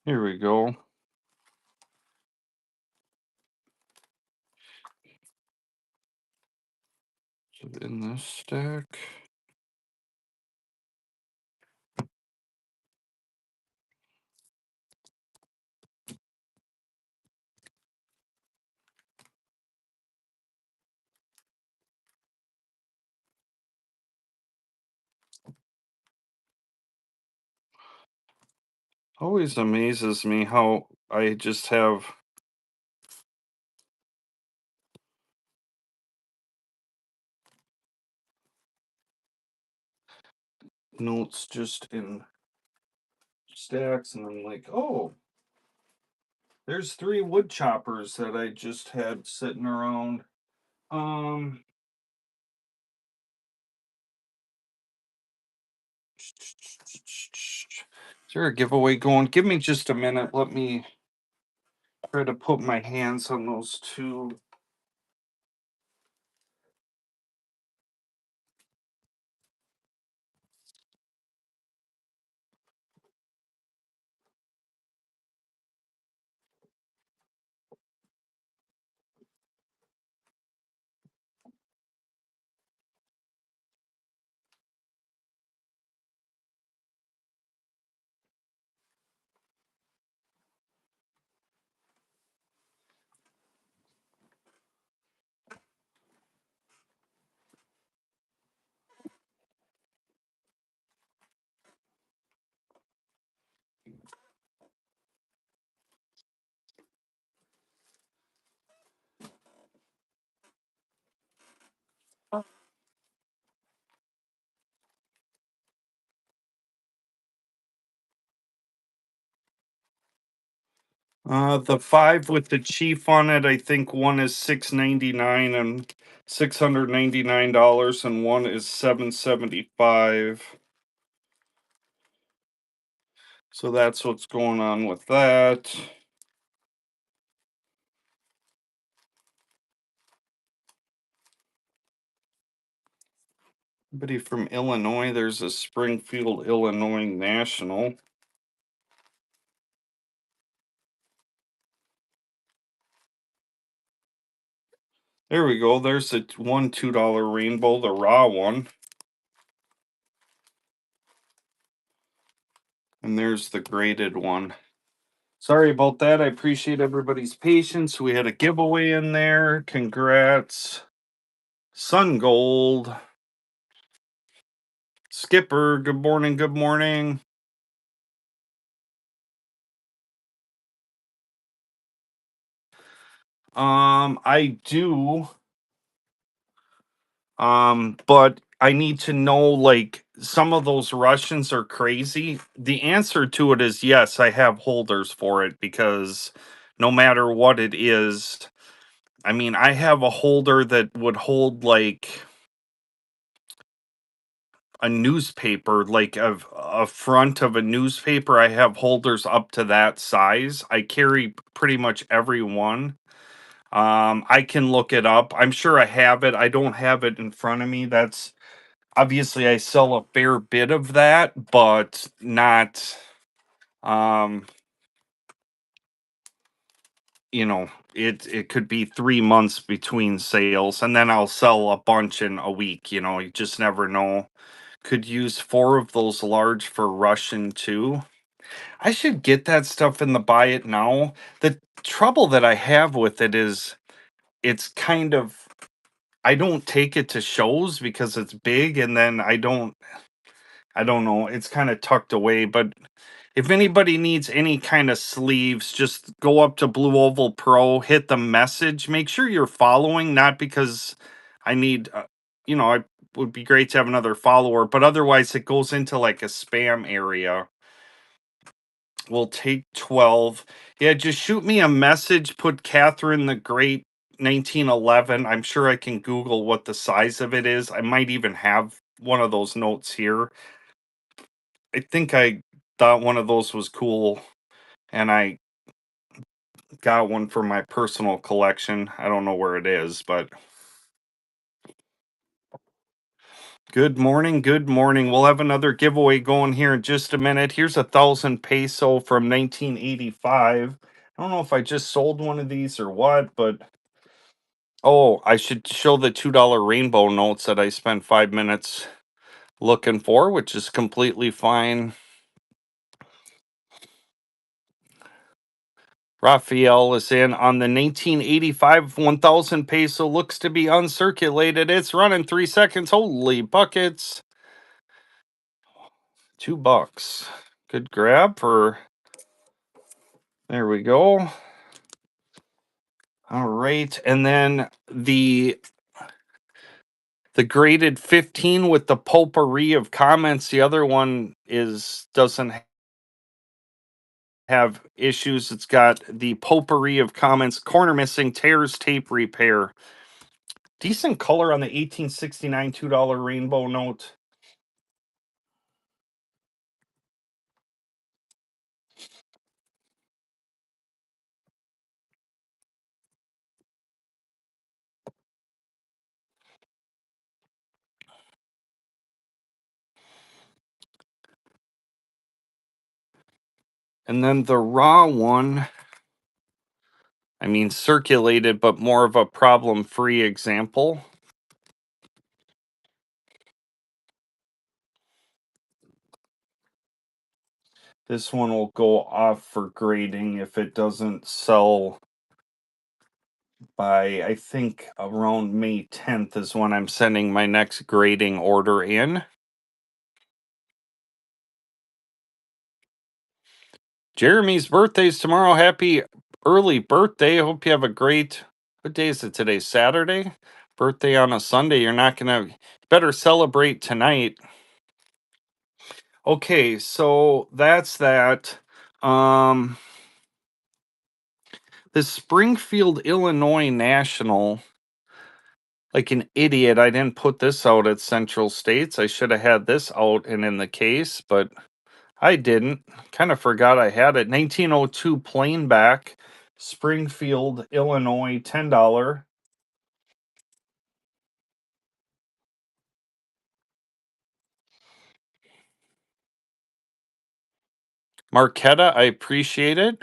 Here we go. So in this stack. Always amazes me how I just have notes just in stacks, and I'm like, oh, there's 3 wood choppers that I just had sitting around. Um, is there a giveaway going? Give me just a minute. Let me try to put my hands on those 2. The 5 with the chief on it, I think one is $6.99 and $699, and one is $775. So that's what's going on with that. Anybody from Illinois? There's a Springfield, Illinois National. There we go. There's a one $2 rainbow, the raw one. And there's the graded one. Sorry about that. I appreciate everybody's patience. We had a giveaway in there. Congrats. Sun Gold. Skipper, good morning. Good morning. I do. But I need to know, like, some of those Russians are crazy. The answer to it is yes, I have holders for it because no matter what it is, I mean, I have a holder that would hold like a newspaper, like a front of a newspaper. I have holders up to that size. I carry pretty much every one. I can look it up. I'm sure I have it. I don't have it in front of me. That's obviously I sell a fair bit of that, but not um you know, it could be 3 months between sales, and then I'll sell a bunch in a week. You just never know. Could use four of those large for Russian too. I should get that stuff in the buy it now. The trouble that I have with it is it's kind of, I don't take it to shows because it's big, and then I don't know, it's kind of tucked away. But if anybody needs any kind of sleeves, just go up to Blue Oval Pro, hit the message. Make sure you're following, not because I need, it would be great to have another follower, but otherwise it goes into like a spam area. We'll take 12. Yeah, just shoot me a message. Put Catherine the Great 1911. I'm sure I can Google what the size of it is. I might even have one of those notes here. I think I thought one of those was cool, and I got one for my personal collection. I don't know where it is, but good morning. Good morning. We'll have another giveaway going here in just a minute. Here's 1,000 peso from 1985. I don't know if I just sold one of these or what, but oh, I should show the $2 rainbow notes that I spent 5 minutes looking for, which is completely fine. Raphael is in on the 1985 1,000 peso. Looks to be uncirculated. It's running 3 seconds. Holy buckets. $2. Good grab for. There we go. All right. And then the graded 15 with the potpourri of comments. The other one doesn't have issues. It's got the potpourri of comments, corner missing, tears, tape repair. Decent color on the 1869 $2 rainbow note. And then the raw one, I mean, circulated, but more of a problem free example. This one will go off for grading if it doesn't sell by, I think, around May 10th is when I'm sending my next grading order in. Jeremy's birthday's tomorrow. Happy early birthday. Hope you have a great, what day is it today? Saturday? Birthday on a Sunday. You're not going to, better celebrate tonight. Okay, so that's that. Um, the Springfield, Illinois National, like an idiot, I didn't put this out at Central States. I should have had this out and in the case, but I didn't. Kind of forgot I had it. 1902 plain back, Springfield, Illinois, $10. Marquetta, I appreciate it.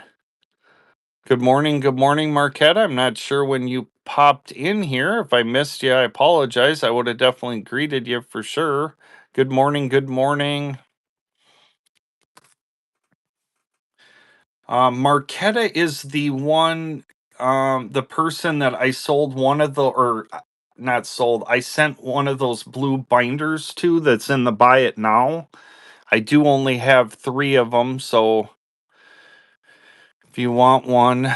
Good morning, Marquetta. I'm not sure when you popped in here. If I missed you, I apologize. I would have definitely greeted you for sure. Good morning, good morning. Marquetta is the one, the person that I sold one of the, or not sold, I sent one of those blue binders to that's in the buy it now. I do only have 3 of them, so if you want one,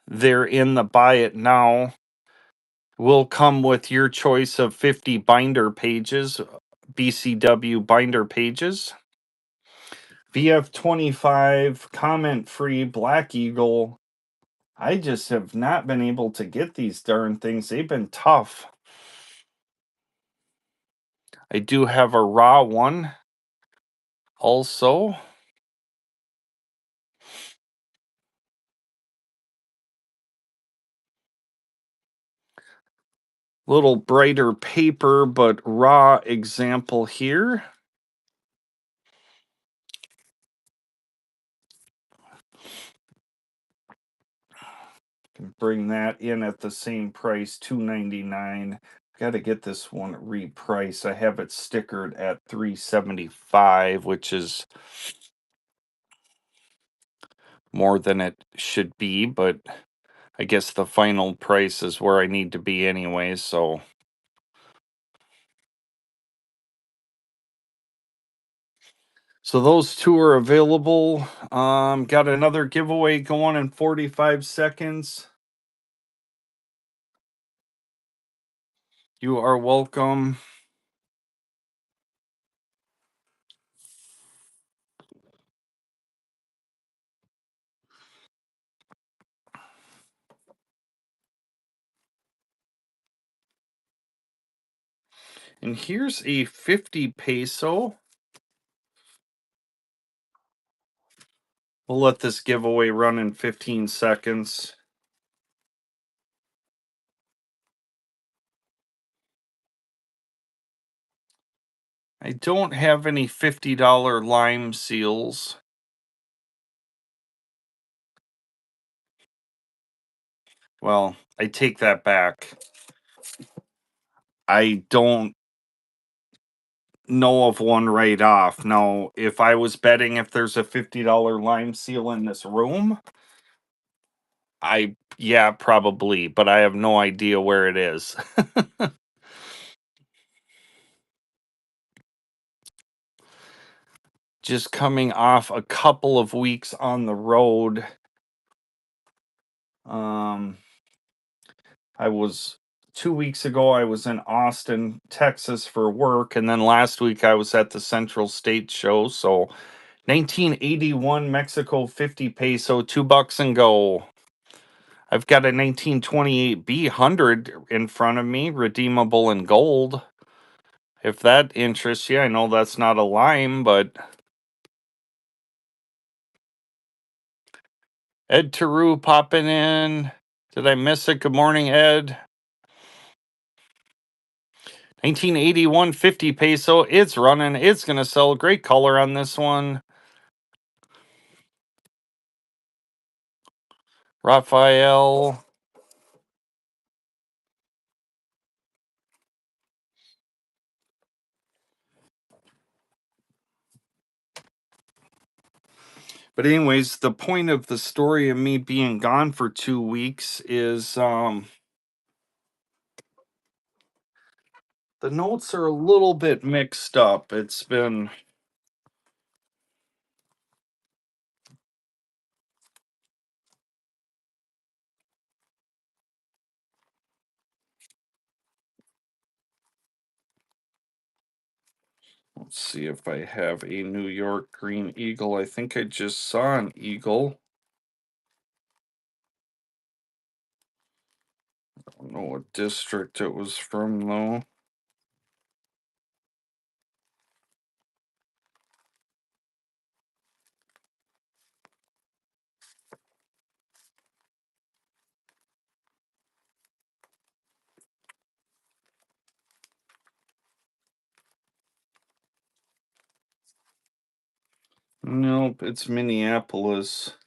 they're in the buy it now. Will come with your choice of 50 binder pages, BCW binder pages. VF25 comment free Black Eagle. I just have not been able to get these darn things. They've been tough. I do have a raw one also. Little brighter paper, but raw example here. Can bring that in at the same price, $2.99. Got to get this one repriced. I have it stickered at $3.75, which is more than it should be, but I guess the final price is where I need to be anyway, so those two are available. Got another giveaway going in 45 seconds. You are welcome. And here's a 50 peso. We'll let this giveaway run in 15 seconds. I don't have any $50 lime seals. Well, I take that back. I don't know of one right off. Now, if I was betting if there's a $50 lime seal in this room, yeah, probably, but I have no idea where it is. Just coming off a couple of weeks on the road. I was 2 weeks ago, I was in Austin, Texas for work, and then last week I was at the Central State Show. So 1981 Mexico 50 peso, $2 and go. I've got a 1928 B100 in front of me, redeemable in gold. If that interests you, I know that's not a lime, but Ed Teru popping in. Did I miss it? Good morning, Ed. 1981 50 peso. It's running. It's going to sell. Great color on this one. Raphael. But anyways, the point of the story of me being gone for 2 weeks is the notes are a little bit mixed up. It's been let's see if I have a New York Green Eagle. I think I just saw an eagle. I don't know what district it was from though. Nope, it's Minneapolis.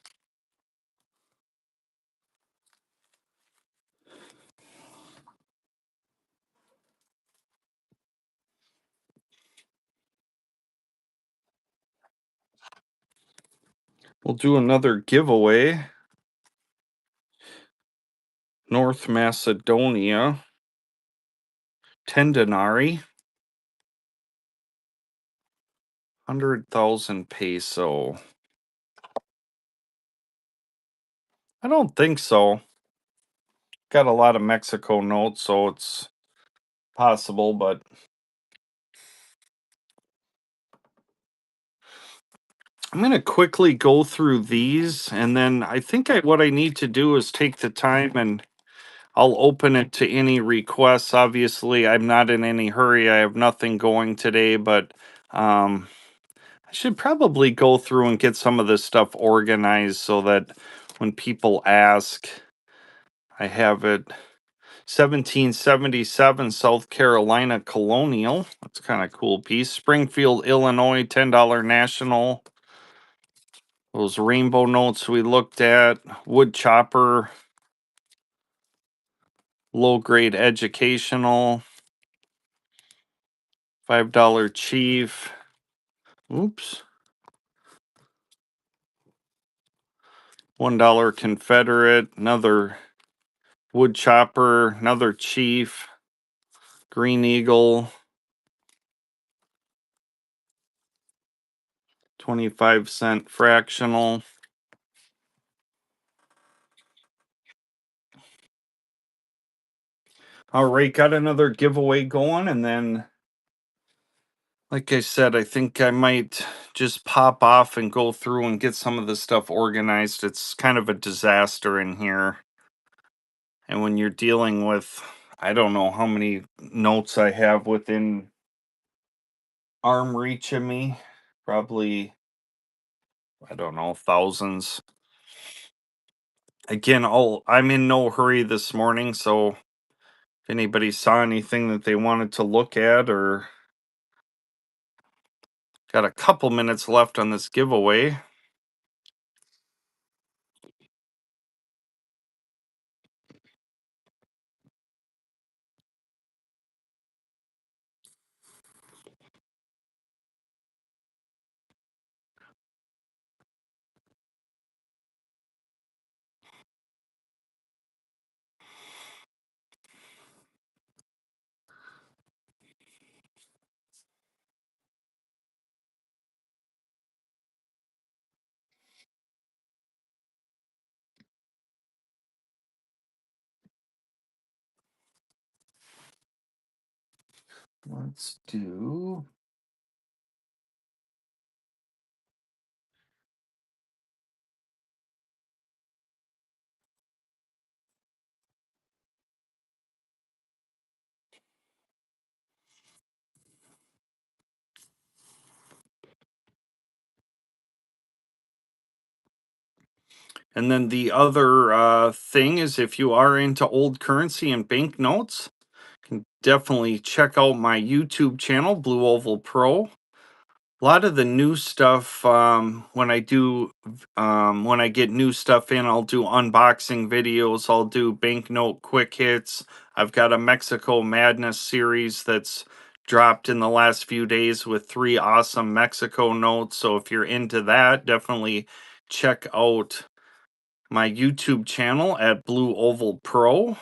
We'll do another giveaway. North Macedonia. Tendonari. 100,000 peso. I don't think so. Got a lot of Mexico notes, so it's possible, but I'm going to quickly go through these, and then I think what I need to do is take the time and I'll open it to any requests. Obviously, I'm not in any hurry. I have nothing going today, but um, I should probably go through and get some of this stuff organized so that when people ask, I have it. 1777 South Carolina Colonial. That's kind of cool piece. Springfield, Illinois, $10 national. Those rainbow notes we looked at. Wood chopper. Low grade educational. $5 chief. Oops. $1 Confederate. Another wood chopper. Another chief. Green Eagle. 25-cent fractional. All right, got another giveaway going, and then, like I said, I think I might just pop off and go through and get some of the stuff organized. It's kind of a disaster in here. And when you're dealing with, I don't know how many notes I have within arm reach of me, probably, I don't know, thousands. Again, I'm in no hurry this morning, so if anybody saw anything that they wanted to look at, or got a couple minutes left on this giveaway. Let's do. And then the other thing is, if you are into old currency and banknotes, you can definitely check out my YouTube channel, Blue Oval Pro. A lot of the new stuff, when I get new stuff in, I'll do unboxing videos. I'll do banknote quick hits. I've got a Mexico Madness series that's dropped in the last few days with 3 awesome Mexico notes. So if you're into that, definitely check out my YouTube channel at Blue Oval Pro.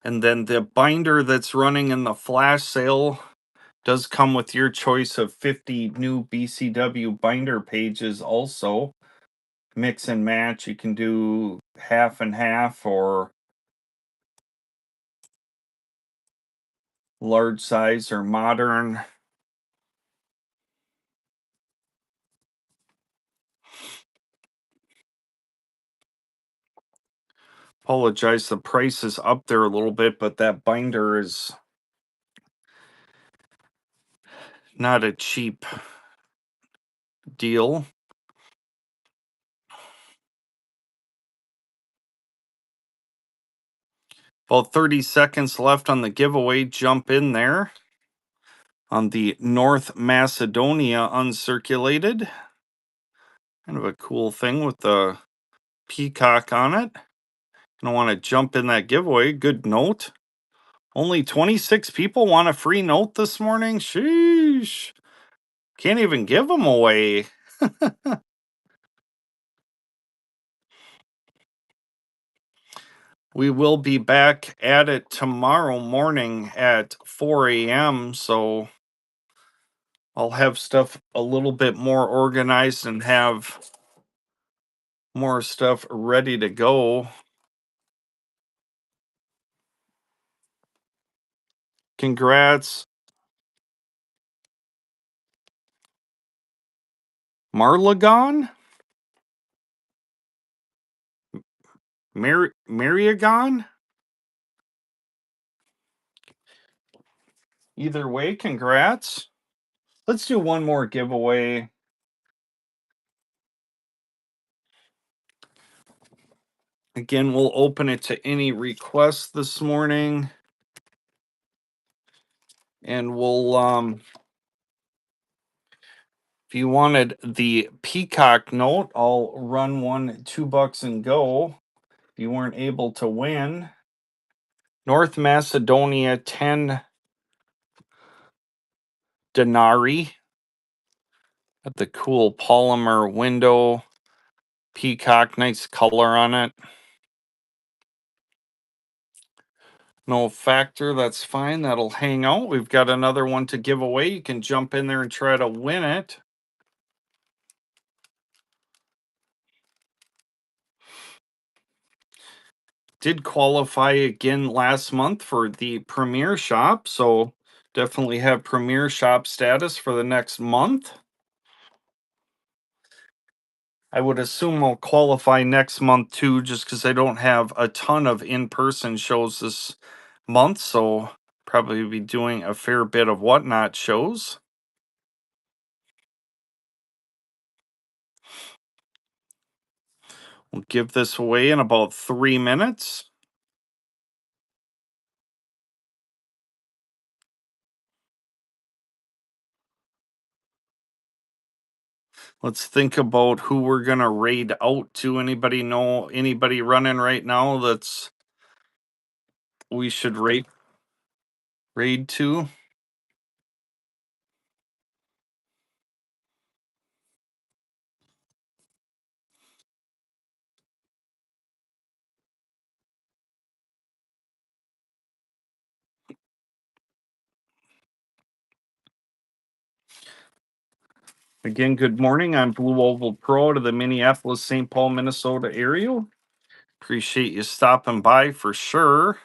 And then the binder that's running in the flash sale does come with your choice of 50 new BCW binder pages also. Mix and match. You can do half and half or large size or modern. Apologize, the price is up there a little bit, but that binder is not a cheap deal. About 30 seconds left on the giveaway. Jump in there on the North Macedonia uncirculated. Kind of a cool thing with the peacock on it. I want to jump in that giveaway. Good note. Only 26 people want a free note this morning. Sheesh. Can't even give them away. We will be back at it tomorrow morning at 4 a.m. So I'll have stuff a little bit more organized and have more stuff ready to go. Congrats. Marlagon? Mariagon? Either way, congrats. Let's do one more giveaway. Again, we'll open it to any requests this morning. And we'll if you wanted the peacock note, I'll run one $2 and go. If you weren't able to win. North Macedonia 10 denarii. Got the cool polymer window. Peacock, nice color on it. No factor, that's fine. That'll hang out. We've got another one to give away. You can jump in there and try to win it. Did qualify again last month for the Premier Shop, so definitely have Premier Shop status for the next month. I would assume I'll qualify next month too, just because I don't have a ton of in-person shows this month, so probably be doing a fair bit of whatnot shows. We'll give this away in about 3 minutes. Let's think about who we're gonna raid out to. Anybody know anybody running right now that's we should raid to? Again, good morning. I'm Blue Oval Pro to the Minneapolis, St. Paul, Minnesota area. Appreciate you stopping by for sure.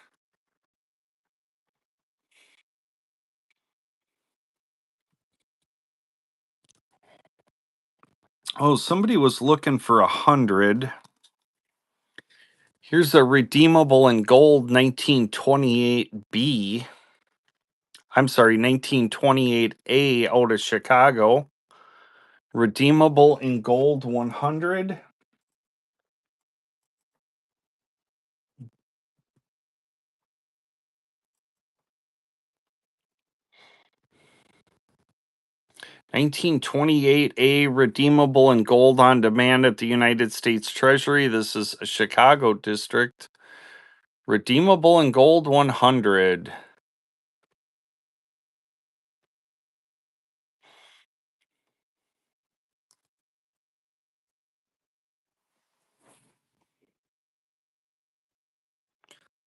Oh, somebody was looking for 100. Here's a redeemable in gold 1928B. I'm sorry, 1928A out of Chicago. Redeemable in gold 100. 1928A redeemable in gold on demand at the United States Treasury. This is a Chicago district. Redeemable in gold 100.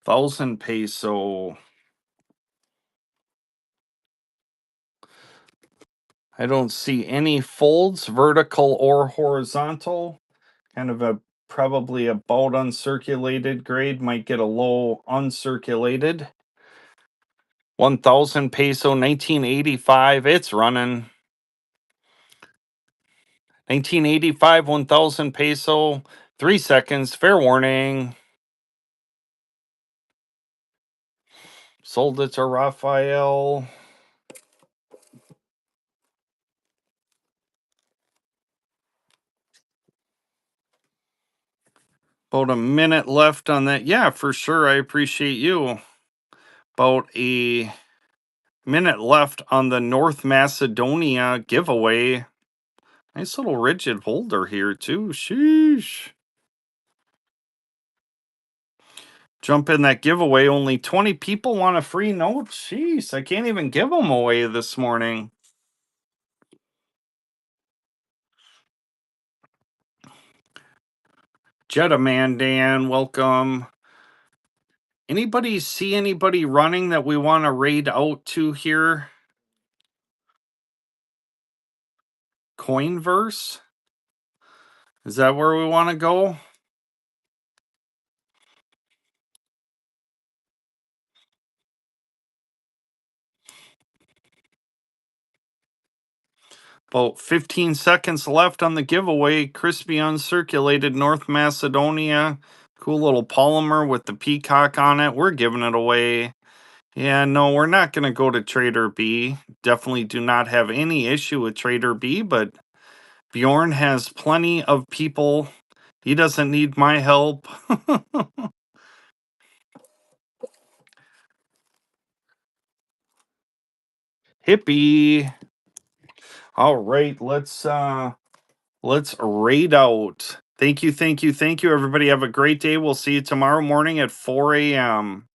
Thousand peso. I don't see any folds, vertical or horizontal. Kind of a probably about uncirculated grade. Might get a low uncirculated. 1,000 peso, 1985. It's running. 1985, 1,000 peso. 3 seconds. Fair warning. Sold it to Raphael. About a minute left on that. Yeah, for sure. I appreciate you. About a minute left on the North Macedonia giveaway. Nice little rigid holder here, too. Sheesh. Jump in that giveaway. Only 20 people want a free note. Jeez, I can't even give them away this morning. Jetaman Dan, welcome. Anybody see anybody running that we want to raid out to here? Coinverse? Is that where we want to go? About 15 seconds left on the giveaway. Crispy uncirculated North Macedonia. Cool little polymer with the peacock on it. We're giving it away. Yeah, no, we're not going to go to Trader B. Definitely do not have any issue with Trader B, but Bjorn has plenty of people. He doesn't need my help. Hippie. All right, let's raid out. Thank you, thank you, thank you, everybody. Have a great day. We'll see you tomorrow morning at 4 a.m.